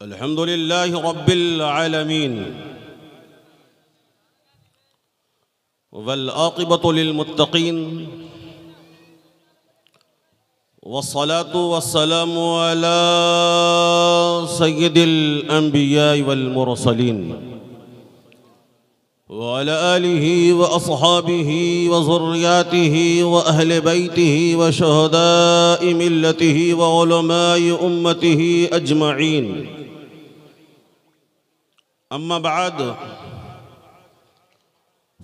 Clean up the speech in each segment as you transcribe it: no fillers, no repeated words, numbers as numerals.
अल्हम्दुलिल्लाहि रब्बिल आलमीन वल आक़िबतु लिल मुत्तक़ीन वस्सलातु वस्सलामु अला सय्यिदिल अंबिया वल मुरसलीन व अला आलिहि व अस्हाबिहि व ज़ुर्रिय्यातिहि व अहले बैतिहि व शुहदाए मिल्लतिहि व उलमाए उम्मतिहि अजमईन। अम्मा बाद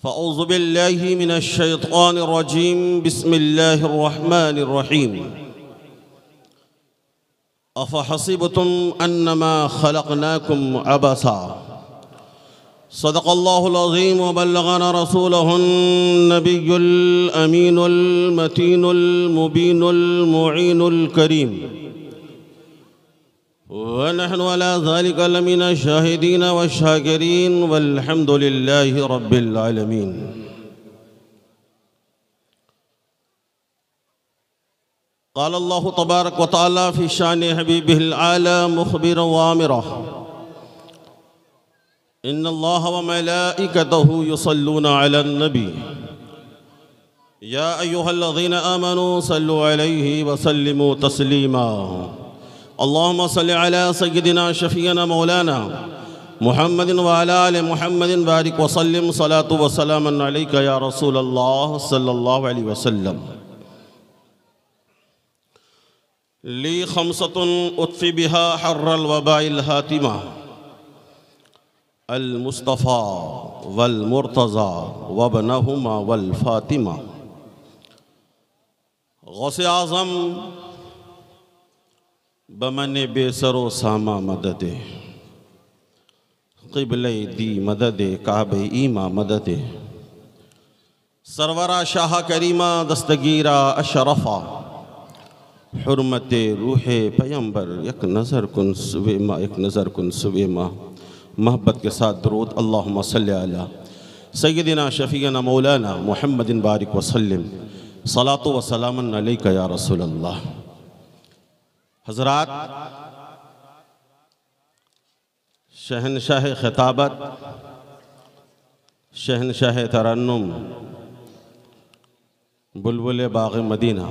फ़अऊज़ु बिल्लाहि मिनश शैतानिर रजीम बिस्मिल्लाहिर रहमानिर रहीम। अफ़हसिबतुम अन्नमा खलक़नाकुम अबसा सदक़ल्लाहुल अज़ीम व बल्लगना रसूलुहुन नबियुल अमीनुल मतीनुल मुबीनुल मुईनुल करीम व नहनु अला ज़ालिका लमिन शाहिदीन व शाकिरीन वल्हम्दुलिल्लाहि रब्बिल आलमीन। क़ाल अल्लाहु तबारक व तआला फ़ी शान हबीबिहिल आला मुख़बिरन व आमिरा इन्नल्लाह व मलाइकतहु युसल्लूना अलन नबी या अय्युहल्लज़ीना आमनू सल्लु अलैहि व सल्लिमू तस्लीमा। अल्लाहुम्मा सल्लि अला सय्यिदिना शफ़ीअना मौलाना मुहम्मदिन व अला आलि मुहम्मदिन बारिक व सल्लिम सलातु व सलामन अलैका या रसूलल्लाह सल्लल्लाहु अलैहि वसल्लम। ली खमसतुन उत्फ़ी बिहा हर्रल वबाइल हातिमा अल मुस्तफ़ा वल मुर्तज़ा वबनहुमा वल फ़ातिमा। गौसे आज़म बमने बेसरो सामा मददे क़िबले दी मददे काबे ईमा मददे सरवरा शाह करीमा दस्तगीरा अशरफ़ा हुर्मते रूहे पैगंबर एक नज़र कुन सुवेमा एक नज़र कुन सुवेमा। मोहब्बत के साथ दरूद। अल्लाहुम्मा सल्लि अला सय्यिदिना शफ़ीअना मौलाना मुहम्मदिन बारिक वसल्लिम सलातु व सलामन अलैका या रसूलल्लाह। हज़रात, शहनशाह ख़िताबत, शहनशाह तरन्नुम, बुलबुल बाग़ मदीना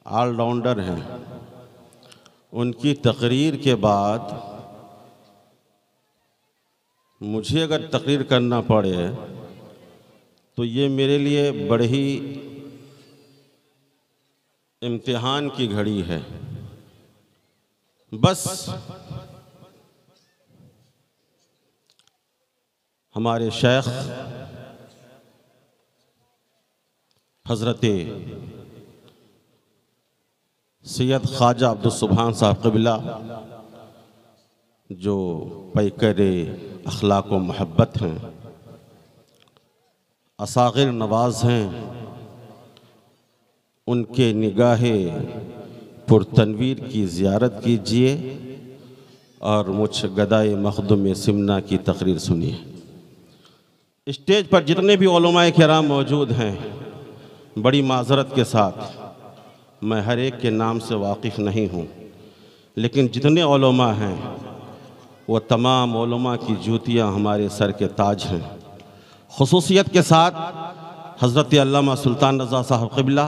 ऑलराउंडर हैं। उनकी तकरीर के बाद मुझे अगर तकरीर करना पड़े तो ये मेरे लिए बड़े ही इम्तिहान की घड़ी है। बस हमारे शेख हज़रत सैयद ख्वाजा अब्दुल सुभान साहब क़िबला जो पैकर अखलाक व मोहब्बत हैं, असागिर नवाज हैं, उनके निगाहे पुरतनवीर की ज़ियारत कीजिए और मुझ गदाए मखदुम सिमना की तकरीर सुनिए। स्टेज पर जितने भी उलमाए किराम मौजूद हैं, बड़ी माज़रत के साथ मैं हर एक के नाम से वाकिफ़ नहीं हूँ, लेकिन जितने उलमा हैं वो तमाम उलमा की जूतियाँ हमारे सर के ताज हैं। खुसूसियत के साथ हज़रत अल्लामा सुल्तान रज़ा साहब क़िबला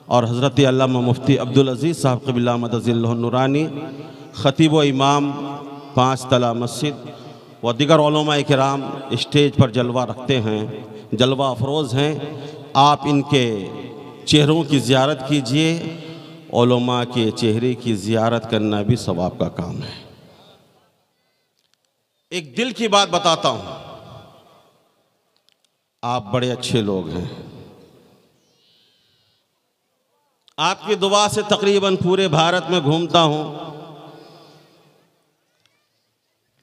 और हज़रत अल्लामा मुफ्ती अब्दुल अज़ीज़ साहब क़िबला मदज़िल्लहु नूरानी, ख़तीब व इमाम पाँच तला मस्जिद व दिगर उलमाए किराम स्टेज पर जलवा रखते हैं, जलवा अफरोज़ हैं। आप इनके चेहरों की ज़ियारत कीजिए। उलमा के चेहरे की ज़ियारत करना भी सवाब का काम है। एक दिल की बात बताता हूँ, आप बड़े अच्छे लोग हैं। आपकी दुआ से तकरीबन पूरे भारत में घूमता हूँ,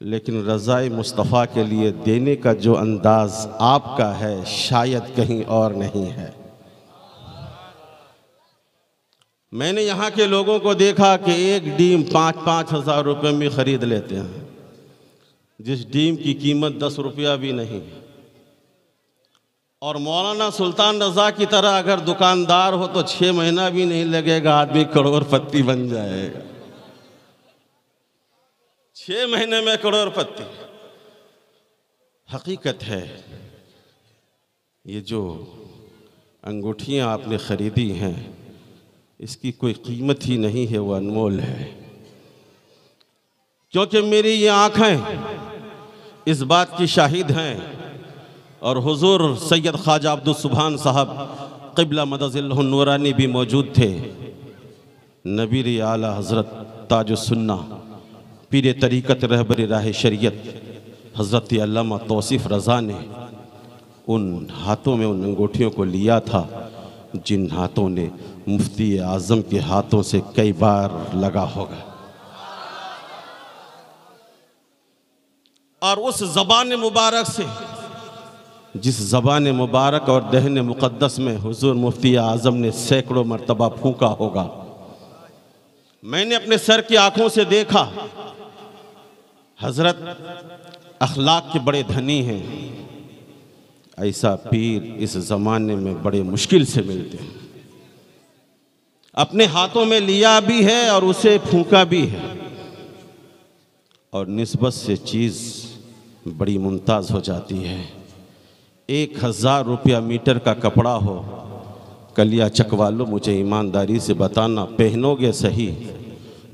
लेकिन रज़ाए मुस्तफ़ा के लिए देने का जो अंदाज़ आपका है शायद कहीं और नहीं है। मैंने यहाँ के लोगों को देखा कि एक डीम 5-5 हज़ार रुपये में ख़रीद लेते हैं, जिस डीम की कीमत 10 रुपया भी नहीं। और मौलाना सुल्तान रज़ा की तरह अगर दुकानदार हो तो 6 महीना भी नहीं लगेगा, आदमी करोड़पति बन जाएगा। 6 महीने में करोड़पति। हकीकत है ये जो अंगूठियाँ आपने ख़रीदी हैं इसकी कोई कीमत ही नहीं है, वो अनमोल है। क्योंकि मेरी ये आँखें इस बात की शाहिद हैं और हुजूर सैयद ख्वाजा अब्दुल सुभान साहब क़िबला मदज़िल्लुहु नूरानी भी मौजूद थे। नबी आला हज़रत ताजुस्सुन्ना पीर तरीक़त रहबर राह शरीयत हज़रत अल्लामा तौसीफ़ रज़ा ने उन हाथों में उन अंगूठियों को लिया था जिन हाथों ने मुफ्ती आज़म के हाथों से कई बार लगा होगा। और उस ज़बान मुबारक से, जिस ज़बान मुबारक और दहन मुक़द्दस में हुज़ूर मुफ्ती आज़म ने सैकड़ों मरतबा फूंका होगा, मैंने अपने सर की आंखों से देखा। हज़रत अखलाक के बड़े धनी हैं, ऐसा पीर इस ज़माने में बड़े मुश्किल से मिलते हैं। अपने हाथों में लिया भी है और उसे फूंका भी है, और निस्बत से चीज़ बड़ी मुमताज़ हो जाती है। 1000 रुपया मीटर का कपड़ा हो, कलिया चकवा लो, मुझे ईमानदारी से बताना, पहनोगे सही,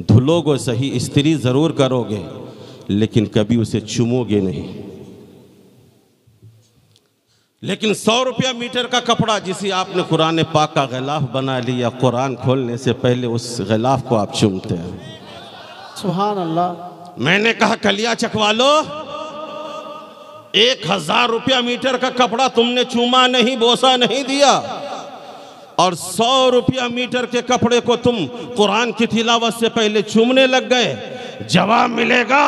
धुलोगे सही, इस्त्री ज़रूर करोगे, लेकिन कभी उसे चूमोगे नहीं। लेकिन 100 रुपया मीटर का कपड़ा जिसे आपने कुरान पाक का ग़िलाफ़ बना लिया, कुरान खोलने से पहले उस ग़िलाफ़ को आप चूमते हैं। सुभान अल्लाह। मैंने कहा कलिया चकवा लो, 1000 रुपया मीटर का कपड़ा तुमने चूमा नहीं, बोसा नहीं दिया, और 100 रुपया मीटर के कपड़े को तुम कुरान की तिलावत से पहले चूमने लग गए। जवाब मिलेगा,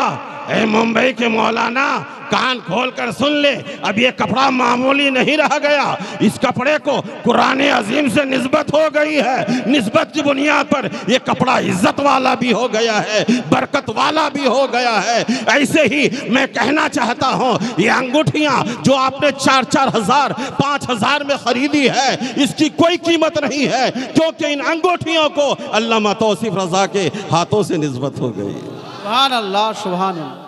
ए मुंबई के मौलाना, कान खोल कर सुन ले, अब ये कपड़ा मामूली नहीं रह गया, इस कपड़े को कुरान अजीम से निस्बत हो गई है। निस्बत की बुनियाद पर ये कपड़ा इज्जत वाला भी हो गया है, बरकत वाला भी हो गया है। ऐसे ही मैं कहना चाहता हूँ, ये अंगूठियाँ जो आपने 4-4 हज़ार 5 हज़ार में खरीदी है, इसकी कोई कीमत नहीं है, क्योंकि इन अंगूठियों को अल्लामा तौसीफ़ रज़ा के हाथों से निस्बत हो गई। सुभान अल्लाह, सुभान अल्लाह।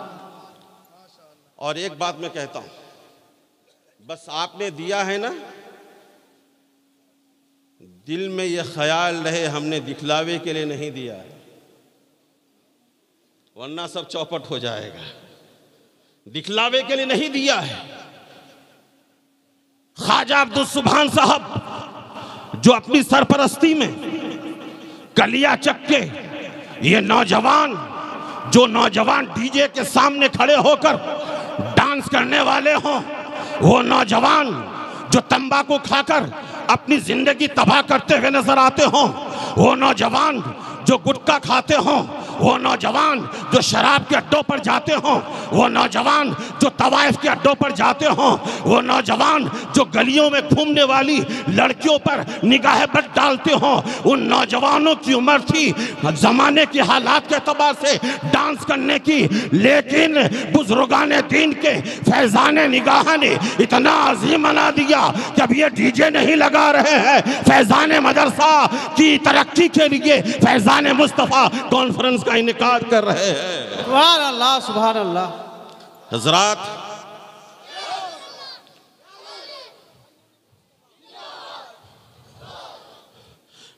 और एक बात मैं कहता हूं, बस आपने दिया है ना, दिल में ये ख्याल रहे हमने दिखलावे के लिए नहीं दिया है, वरना सब चौपट हो जाएगा। दिखलावे के लिए नहीं दिया है। ख्वाजा अब्दुल सुभान साहब जो अपनी सरपरस्ती में कलिया चक्के ये नौजवान, जो नौजवान डीजे के सामने खड़े होकर डांस करने वाले हों, वो नौजवान जो तंबाकू खाकर अपनी जिंदगी तबाह करते हुए नजर आते हों, वो नौजवान जो गुटखा खाते हों, वो नौजवान जो शराब के अड्डों पर जाते हों, वो नौजवान जो तवाइफ के अड्डों पर जाते हों, वो नौजवान जो गलियों में घूमने वाली लड़कियों पर निगाह बद डालते हों, उन नौजवानों की उम्र थी ज़माने के हालात के एतबार से डांस करने की, लेकिन बुजुर्गान दीन के फैज़ान निगाह ने इतना अजीम बना दिया कि अब ये डीजे नहीं लगा रहे हैं, फैज़ान मदरसा की तरक्की के लिए फैज़ान मुस्तफ़ा कॉन्फ्रेंस का इनेकाद कर रहे हैं। सुभान अल्लाह, सुभान अल्लाह। हजरात,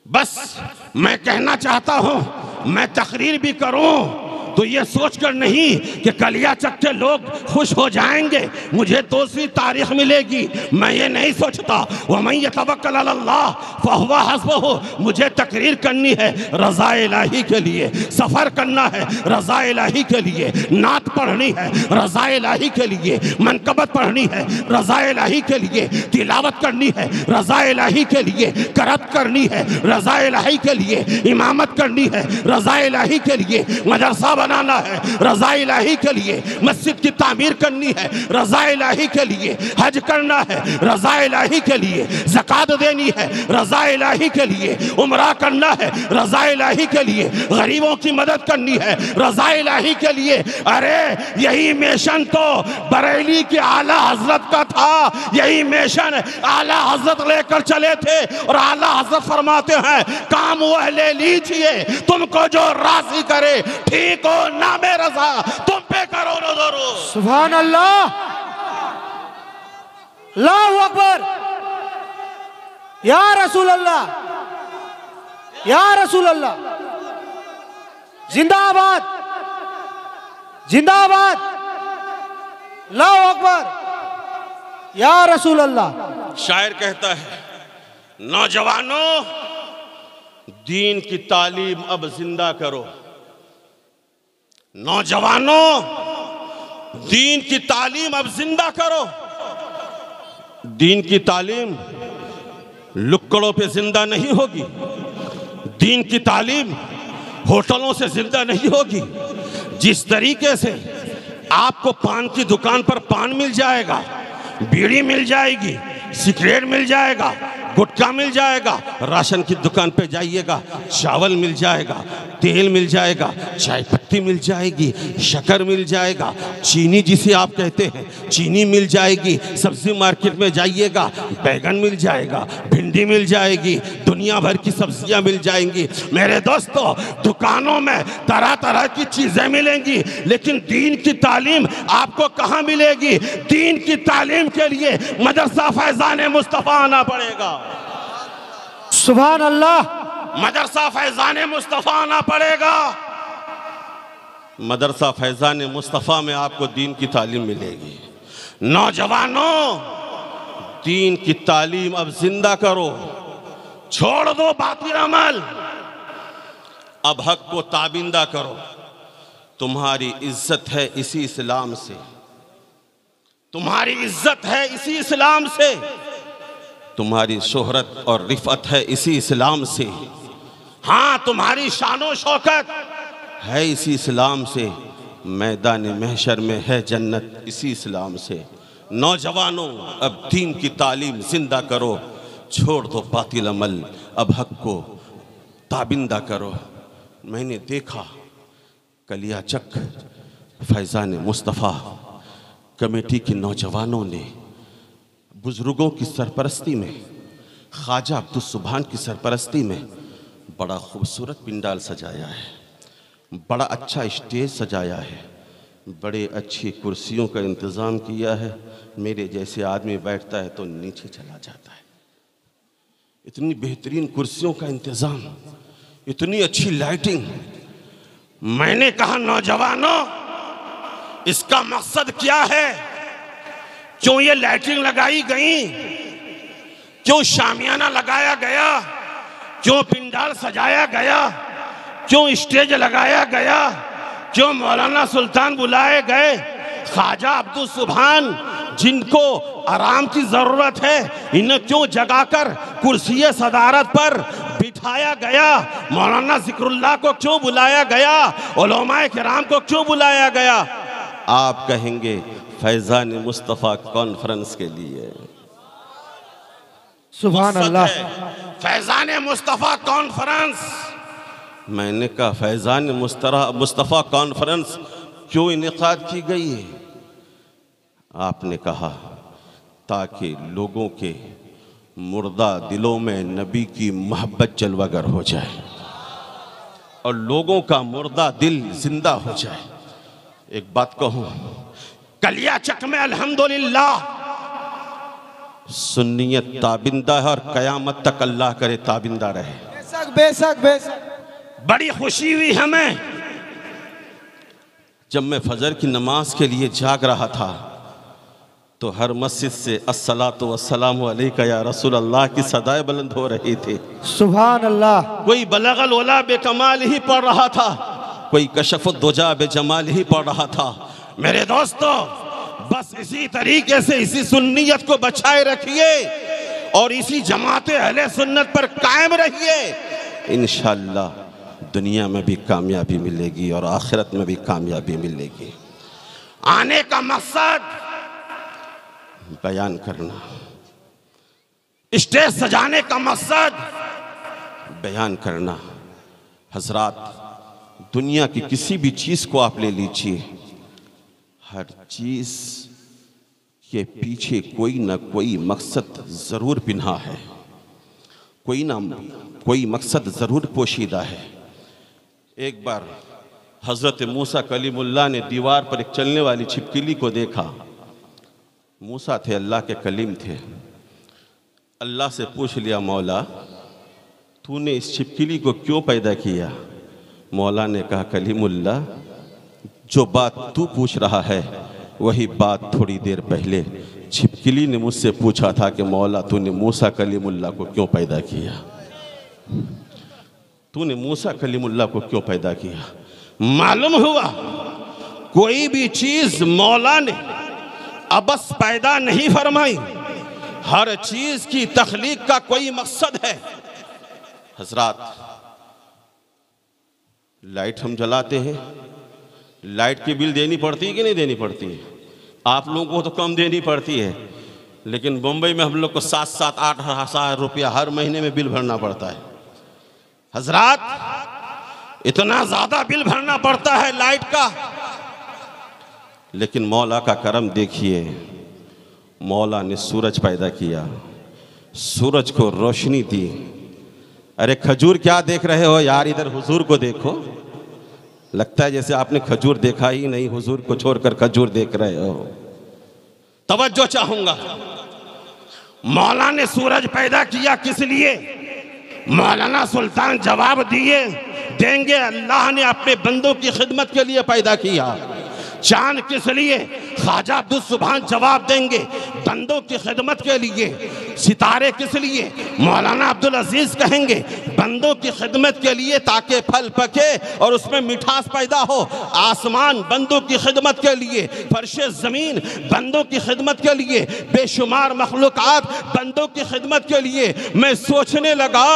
बस मैं कहना चाहता हूं, मैं तकरीर भी करूं तो ये सोचकर नहीं कि कलिया चक्के लोग खुश हो जाएंगे, मुझे दूसरी तारीख मिलेगी, मैं ये नहीं सोचता। वमन यतवक्कल अलल्लाह फहुवा हस्बुहु। मुझे तकरीर करनी है रज़ा इलाही के लिए, सफ़र करना है रज़ा इलाही के लिए, नात पढ़नी है रज़ा इलाही के लिए, मनकबत पढ़नी है रज़ा इलाही के लिए, तिलावत करनी है रज़ा इलाही के लिए, करत करनी है रज़ा इलाही के लिए, इमामत करनी है रज़ा इलाही के लिए, मदरसा बनाना है रज़ा इलाही के लिए, मस्जिद की तामीर करनी है रज़ा इलाही के लिए, हज करना है रज़ा इलाही के लिए, ज़कात देनी है रज़ा इलाही के लिए, उम्रा करना है रज़ा इलाही के लिए, गरीबों की मदद करनी है रज़ा इलाही के लिए। अरे यही मिशन तो बरेली के आला हजरत का था, यही मिशन आला हजरत लेकर चले थे, और आला हजरत फरमाते हैं काम वह ले लीजिए तुमको जो राज़ी करे, ठीक हो नामे रजा तुम पे करो दरो। सुभान अल्लाह, अल्लाहु अकबर, या रसूल अल्लाह, या रसूल अल्लाह, जिंदाबाद जिंदाबाद, अल्लाहु अकबर, या रसूल अल्लाह। शायर कहता है, नौजवानों दीन की तालीम अब जिंदा करो। नौजवानों दीन की तालीम अब जिंदा करो। दीन की तालीम लुक्कड़ों पे जिंदा नहीं होगी। दीन की तालीम होटलों से जिंदा नहीं होगी। जिस तरीके से आपको पान की दुकान पर पान मिल जाएगा, बीड़ी मिल जाएगी, सिगरेट मिल जाएगा, गुटखा मिल जाएगा, राशन की दुकान पे जाइएगा चावल मिल जाएगा, तेल मिल जाएगा, चाय पत्ती मिल जाएगी, शक्कर मिल जाएगा, चीनी जिसे आप कहते हैं चीनी मिल जाएगी। सब्जी मार्केट में जाइएगा बैगन मिल जाएगा, भिंडी मिल जाएगी, दुनिया भर की सब्जियां मिल जाएंगी। मेरे दोस्तों, दुकानों में तरह तरह की चीजें मिलेंगी, लेकिन दीन की तालीम आपको कहाँ मिलेगी? दीन की तालीम के लिए मदरसा फैजान मुस्तफा आना पड़ेगा। सुभान अल्लाह, मदरसा फैजान मुस्तफा आना पड़ेगा। मदरसा फैजान मुस्तफा में आपको दीन की तालीम मिलेगी। नौजवानों दीन की तालीम अब जिंदा करो, छोड़ दो बातिल अमल, अब हक को ताबिंदा करो। तुम्हारी इज्जत है इसी इस्लाम से, तुम्हारी इज्जत है इसी इस्लाम से, तुम्हारी शोहरत और रिफत है इसी इस्लाम से। हाँ, तुम्हारी शानो शौकत है इसी इस्लाम से। मैदान महशर में है जन्नत इसी इस्लाम से। नौजवानों अब दीन की तालीम जिंदा करो, छोड़ दो बातिल अमल, अब हक को ताबिंदा करो। मैंने देखा कलियाचक फैज़ान मुस्तफ़ा कमेटी के नौजवानों ने बुजुर्गों की सरपरस्ती में, ख्वाजा अब्दुल सुभान की सरपरस्ती में बड़ा खूबसूरत पिंडाल सजाया है, बड़ा अच्छा स्टेज सजाया है, बड़े अच्छी कुर्सियों का इंतज़ाम किया है। मेरे जैसे आदमी बैठता है तो नीचे चला जाता है। इतनी बेहतरीन कुर्सियों का इंतज़ाम, इतनी अच्छी लाइटिंग। मैंने कहा नौजवानों, इसका मकसद क्या है? क्यों ये लाइटिंग लगाई गई? क्यों शामियाना लगाया गया? क्यों पिंडाल सजाया गया? क्यों स्टेज लगाया गया? क्यों मौलाना सुल्तान बुलाए गए? ख्वाजा अब्दुल सुभान जिनको आराम की जरूरत है, इन्हें क्यों जगाकर कुर्सी सदारत पर बिठाया गया? मौलाना जिक्रुल्लाह को क्यों बुलाया गया? उलमाए किराम को क्यों बुलाया गया? आप कहेंगे फैज़ान मुस्तफ़ा कॉन्फ्रेंस के लिए। सुभान अल्लाह, फैज़ान मुस्तफ़ा कॉन्फ्रेंस। मैंने कहा फैज़ान मुस्तफ़ा कॉन्फ्रेंस क्यों इनेकाद की गई है? आपने कहा ताकि लोगों के मुर्दा दिलों में नबी की मोहब्बत जलवागर हो जाए और लोगों का मुर्दा दिल जिंदा हो जाए। एक बात कहूं, कलियाचक में अल्हम्दुलिल्लाह सुन्नियत ताबिंदा है और कयामत तक अल्लाह करे ताबिंदा रहे। बेशक बेशक बेशक। बड़ी खुशी हुई हमें जब मैं फजर की नमाज के लिए जाग रहा था तो हर मस्जिद से अस्सलातु वस्सलामु अलैका या रसूल अल्लाह की सदाएं बुलंद हो रही थी। सुभान अल्लाह। कोई बलगल उला बेकमाल ही पढ़ रहा था, कोई कशफुद दुजा बेजमाल ही पढ़ रहा था। मेरे दोस्तों, बस इसी तरीके से इसी सुन्नियत को बचाए रखिए और इसी जमात अहले सुन्नत पर कायम रहिए। इंशाअल्लाह दुनिया में भी कामयाबी मिलेगी और आखिरत में भी कामयाबी मिलेगी। आने का मकसद बयान करना, स्टेज सजाने का मकसद बयान करना। हजरात, दुनिया की किसी भी चीज को आप ले लीजिए, हर चीज के पीछे कोई ना कोई मकसद जरूर पिन्हा है, कोई ना कोई मकसद जरूर पोशीदा है। एक बार हज़रत मूसा कलीमुल्लाह ने दीवार पर एक चलने वाली छिपकली को देखा। मूसा थे, अल्लाह के कलीम थे। अल्लाह से पूछ लिया, मौला तूने इस छिपकली को क्यों पैदा किया? मौला ने कहा, कलीमुल्लाह जो बात तू पूछ रहा है वही बात थोड़ी देर पहले छिपकली ने मुझसे पूछा था कि मौला तूने मूसा कलीमुल्लाह को क्यों पैदा किया? तूने मूसा कलीमुल्लाह को क्यों पैदा किया? मालूम हुआ कोई भी चीज मौला ने अबस पैदा नहीं फरमाई, हर चीज की तख्लीक का कोई मकसद है। हजरात, लाइट हम जलाते हैं, लाइट की बिल देनी पड़ती है कि नहीं देनी पड़ती है? आप लोगों को तो कम देनी पड़ती है, लेकिन मुंबई में हम लोग को 7-7, 8 हज़ार रुपया हर महीने में बिल भरना पड़ता है। हजरात, इतना ज्यादा बिल भरना पड़ता है लाइट का, लेकिन मौला का करम देखिए। मौला ने सूरज पैदा किया, सूरज को रोशनी दी। अरे खजूर क्या देख रहे हो यार, इधर हुजूर को देखो। लगता है जैसे आपने खजूर देखा ही नहीं, हुजूर को छोड़कर खजूर देख रहे हो। तवज्जो चाहूंगा, मौला ने सूरज पैदा किया किस लिए? मौलाना सुल्तान जवाब देंगे, अल्लाह ने अपने बंदों की खिदमत के लिए पैदा किया। चांद किस लिए? ख्वाजा अब्दुल सुभान जवाब देंगे, बंदों की खिदमत के लिए। सितारे किस लिए? मौलाना अब्दुल अजीज कहेंगे, बंदों की खिदमत के लिए, ताकि फल पके और उसमें मिठास पैदा हो। आसमान बंदों की खिदमत के लिए, फर्शे ज़मीन बंदों की खिदमत के लिए, बेशुमार मखलूक़ात बंदों की खिदमत के लिए। मैं सोचने लगा,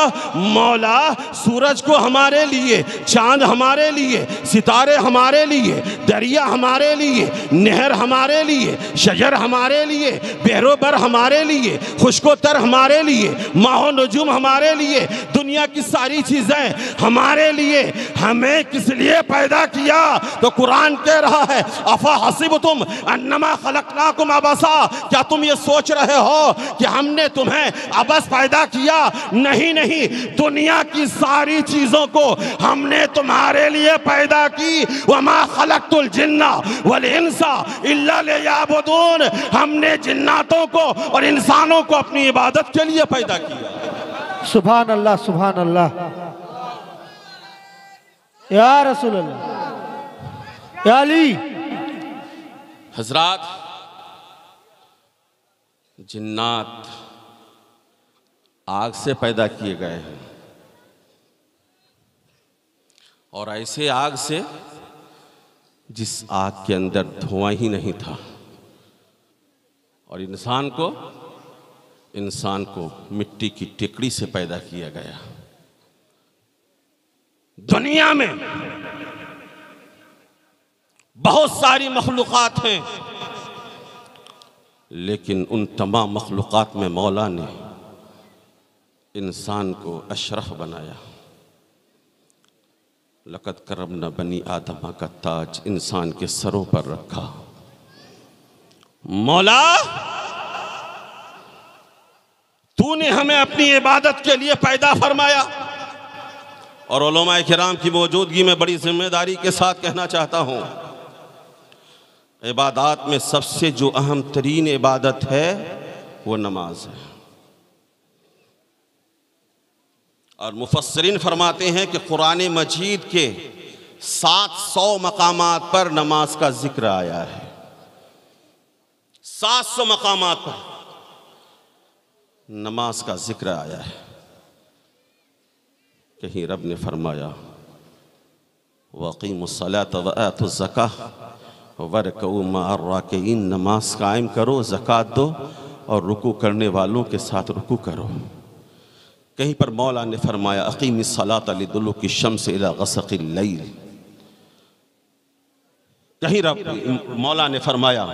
मौला सूरज को हमारे लिए, चांद हमारे लिए, सितारे हमारे लिए, दरिया हमारे लिए, नहर हमारे लिए, शजर हमारे लिए, बेरोबर हमारे लिए, खुशकोतर हमारे लिए, माहो नजूम हमारे लिए, दुनिया की सारी चीजें हमारे लिए। हमें किस लिए पैदा किया? तो कुरान कह रहा है, अफा हसीबतुम अन्नमा खलकनाकुम अबसा, क्या तुम ये सोच रहे हो कि हमने तुम्हें अबस पैदा किया? नहीं नहीं, दुनिया की सारी चीजों को हमने तुम्हारे लिए पैदा की। वमा खलकतुल जिन्ना वल इंसा इल्ला लियअबुदून, हमने जिन्नातों को और इंसानों को अपनी इबादत के लिए पैदा किया। सुभान अल्लाह, सुभान अल्लाह, या रसूल अल्लाह, या अली। हजरात, जिन्नात आग से पैदा किए गए हैं, और ऐसे आग से जिस आग के अंदर धुआं ही नहीं था। और इंसान को मिट्टी की टिकड़ी से पैदा किया गया। दुनिया में बहुत सारी मखलूक़ात हैं, लेकिन उन तमाम मखलूक़ात में मौला ने इंसान को अशरफ बनाया। लक़द करमना बनी आदमा का ताज इंसान के सरों पर रखा। मौला, तूने हमें अपनी इबादत के लिए पैदा फरमाया। और उलमाए किराम की मौजूदगी में बड़ी जिम्मेदारी के साथ कहना चाहता हूँ, इबादत में सबसे जो अहम तरीन इबादत है वो नमाज है। और मुफस्सिरीन फरमाते हैं कि कुरान मजीद के 700 मकामात पर नमाज का जिक्र आया है। 700 मकामात पर नमाज का जिक्र आया है। कहीं रब ने फरमाया, वक़ीमुस्सलात व आतुज़्ज़काह वरकऊ मअर राकिईन, नमाज कायम करो, ज़कात दो और रुकू करने वालों के साथ रुकू करो। कहीं पर मौला ने फरमाया, अक़ीमिस्सलात लिदुलूकी शम्स इला ग़सक़िल लैल। कहीं रब मौला ने फरमाया,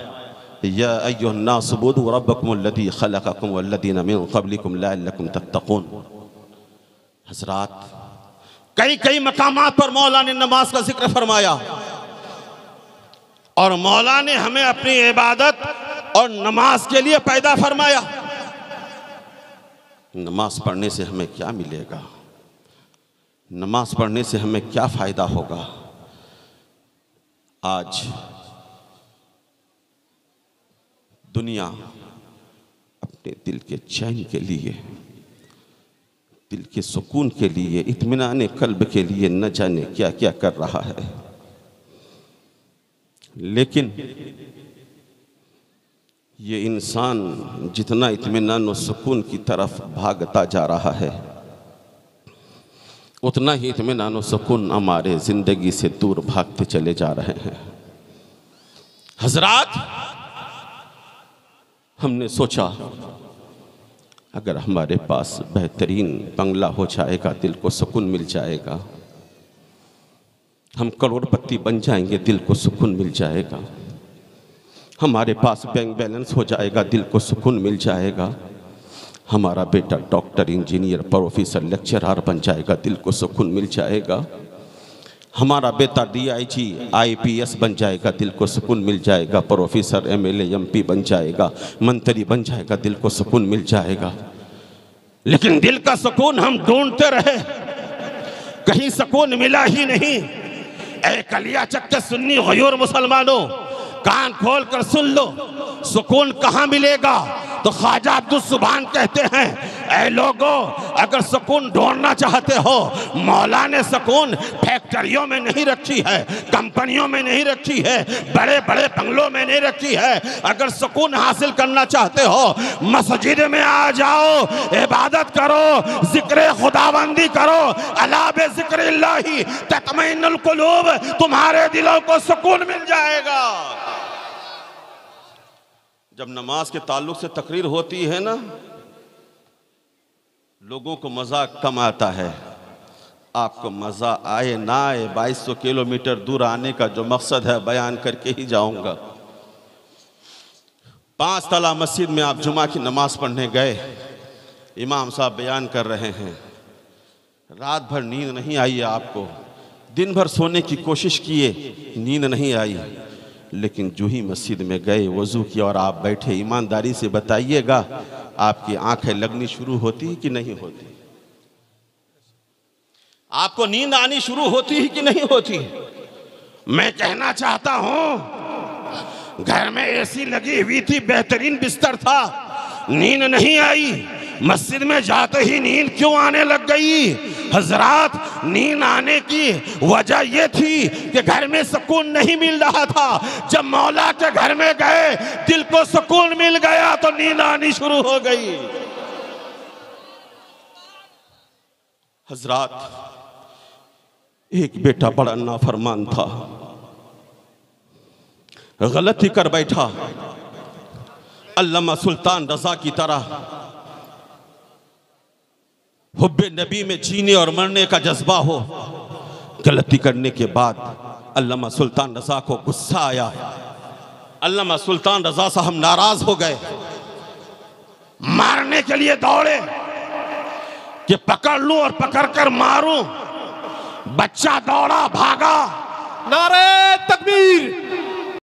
या अय्युहन्नास उबुदू रब्बकुमुल्लज़ी ख़लक़कुम वल्लज़ीना मिन क़ब्लिकुम लअल्लकुम तत्तक़ून। हज़रात, कई मकामात पर मौला ने नमाज का जिक्र फरमाया, और मौला ने हमें अपनी इबादत और नमाज के लिए पैदा फरमाया। नमाज पढ़ने से हमें क्या मिलेगा? नमाज पढ़ने से हमें क्या फ़ायदा होगा? आज दुनिया अपने दिल के चैन के लिए, दिल के सुकून के लिए, इत्मीनान कल्ब के लिए न जाने क्या क्या कर रहा है। लेकिन ये इंसान जितना इत्मीनान और सुकून की तरफ भागता जा रहा है, उतना ही इत्मीनान और सुकून हमारे ज़िंदगी से दूर भागते चले जा रहे हैं। हज़रात, हमने सोचा अगर हमारे पास बेहतरीन बंगला हो जाएगा, दिल को सुकून मिल जाएगा, हम करोड़पति बन जाएंगे, दिल को सुकून मिल जाएगा, हमारे पास बैंक बैलेंस हो जाएगा, दिल को सुकून मिल जाएगा, हमारा बेटा डॉक्टर, इंजीनियर, प्रोफेसर, लेक्चरर बन जाएगा, दिल को सुकून मिल जाएगा, हमारा बेटा DIG IPS बन जाएगा, दिल को सुकून मिल जाएगा, प्रोफेसर MLA MP बन जाएगा, मंत्री बन जाएगा, दिल को सुकून मिल जाएगा। लेकिन दिल का सुकून हम ढूंढते रहे, कहीं सुकून मिला ही नहीं। ऐ कलिया चक्के सुन्नी गयूर मुसलमानों, कान खोल कर सुन लो, सुकून कहाँ मिलेगा? तो ख्वाजा अब्दुल सुभान कहते हैं, ऐ लोगों, अगर सुकून ढूंढना चाहते हो, मौला ने सुकून फैक्ट्रियों में नहीं रखी है, कंपनियों में नहीं रखी है, बड़े बड़े बंगलों में नहीं रखी है। अगर सुकून हासिल करना चाहते हो, मस्जिद में आ जाओ, इबादत करो, जिक्र खुदाबंदी करो, अला बे जिक्रिल्लाही तत्मइन्नुल कुलूब, तुम्हारे दिलों को सुकून मिल जाएगा। जब नमाज के ताल्लुक से तकरीर होती है ना, लोगों को मज़ा कम आता है। आपको मज़ा आए ना आए, 2200 किलोमीटर दूर आने का जो मकसद है बयान करके ही जाऊंगा। 5 तला मस्जिद में आप जुमा की नमाज पढ़ने गए, इमाम साहब बयान कर रहे हैं, रात भर नींद नहीं आई आपको, दिन भर सोने की कोशिश किए, नींद नहीं आई, लेकिन जो ही मस्जिद में गए, वज़ू किया और आप बैठे, ईमानदारी से बताइएगा आपकी आंखें लगनी शुरू होती कि नहीं होती? आपको नींद आनी शुरू होती है कि नहीं होती? मैं कहना चाहता हूं, घर में AC लगी हुई थी, बेहतरीन बिस्तर था, नींद नहीं आई, मस्जिद में जाते ही नींद क्यों आने लग गई? हजरात, नींद आने की वजह यह थी कि घर में सुकून नहीं मिल रहा था। जब मौला के घर में गए, दिल को सुकून मिल गया तो नींद आनी शुरू हो गई। हजरात, एक बेटा बड़ा नाफरमान था, गलती कर बैठा, अल्लामा सुल्तान रजा की तरह हुब्बे नबी में जीने और मरने का जज्बा हो। गलती करने के बाद अल्लामा सुल्तान रजा को गुस्सा आया, अल्लामा सुल्तान रजा साहब नाराज हो गए, मारने के लिए दौड़े कि पकड़ लूं और पकड़कर मारूं। बच्चा दौड़ा, भागा, नारे तकबीर,